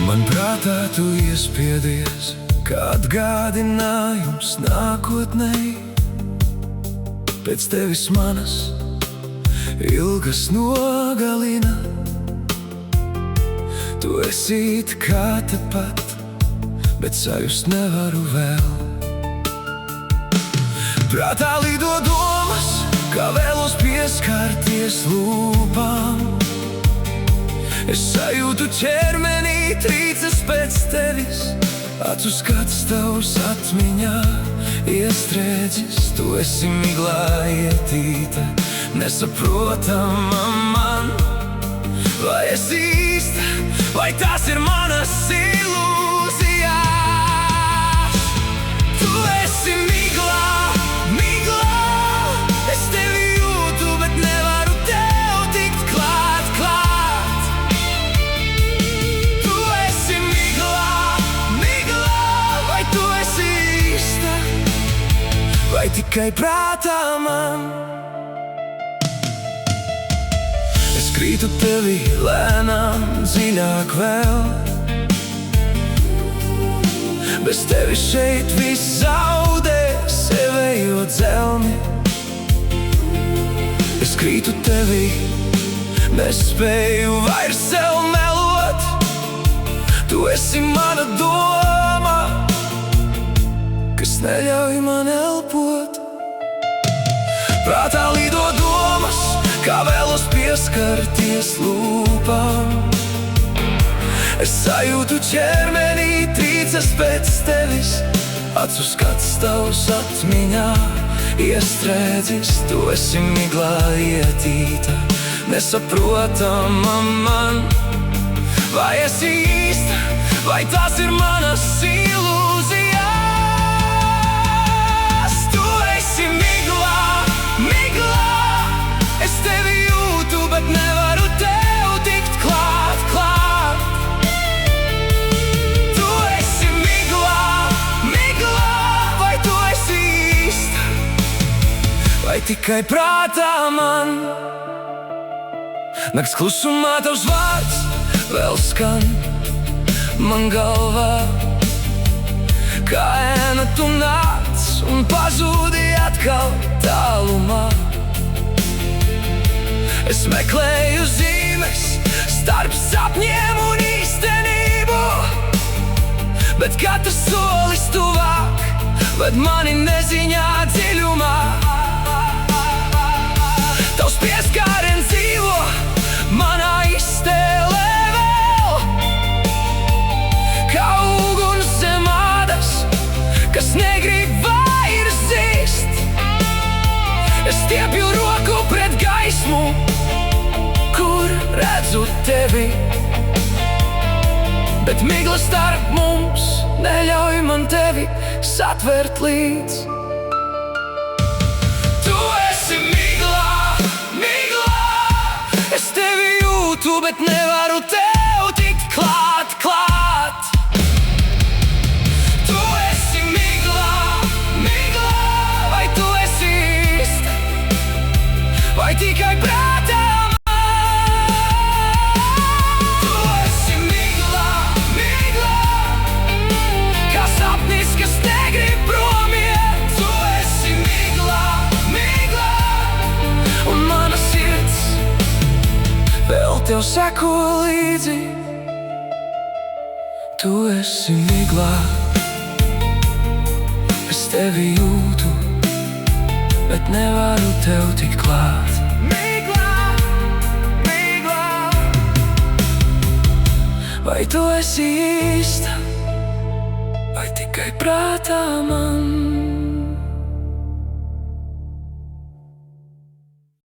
Man prātā tu iespiedies, kā atgādinājums nākotnei. Pēc tevis manas ilgas nogalina. Tu esi it kā tepat, bet sajust nevaru vēl. Prātā lido domas, kā vēlos pieskarties lūpām. Es sajūtu ķermenī trīces pēc tevis, acu skats tavs atmiņā iestrēdzis. Tu esi miglā ietīta, nesaprotama man. Vai esi īsta, vai tās ir manas ilūzijas? Tu esi miglā, miglā, es tevi jūtu, bet nevaru tev tikt klāt, klāt. Tu esi miglā, miglā, vai tu esi īsta, vai tikai prātā man? Es krītu tevi lēnām, dziļāk vēl. Bez tevis šeit viss zaudē sevējo dzelmi. Es krītu tevi, nespēju vairs sev melot. Tu esi mana doma, kas neļauj man elpot. Prātā lido domas, kā vēlos pieskarties lūpām. Es sajūtu ķermenī trīces pēc tevis, acu skats tavs atmiņā iestrēdzis. Tu esi miglā ietīta, nesaprotama man. Vai esi īsta, vai tās ir manas ilūzijas? Tu esi miglā, miglā, es tevi jūtu, bet nevaru tev tikt klāt, klāt. Tu esi miglā, miglā, vai tu esi īsta, vai tikai prātā man? Nakts klusumā tavs vārds vēl skan man galvā. Kā ēna tu nāc un pazūdi atkal tālumā. Es meklēju zīmes starp sapņiem un īstenību, bet katrs solis tuvāk ved mani neziņā dziļumā. Tavs pieskāriens dzīvo manā iztēlē vēl, kā uguns zem ādas, kas negrib vairs zīst. Es stiepju roku pret gaismu, kur redzu tevi, bet migla starp mums neļauj man tevi satvert līdz. Tu esi miglā, miglā, es tevi jūtu, bet nevaru tev tikt klāt, klāt. Tu esi miglā, miglā, vai tu esi īsta, vai tikai prātā man? Tu esi miglā, miglā, kā sapnis, kas negrib prom iet. Tu esi miglā, miglā, un mana sirds vēl tev seko līdzi. Tu esi miglā, es tevi jūtu, bet nevaru tev tikt klāt. Miglā, miglā, vai tu esi īsta, vai tikai prātā man?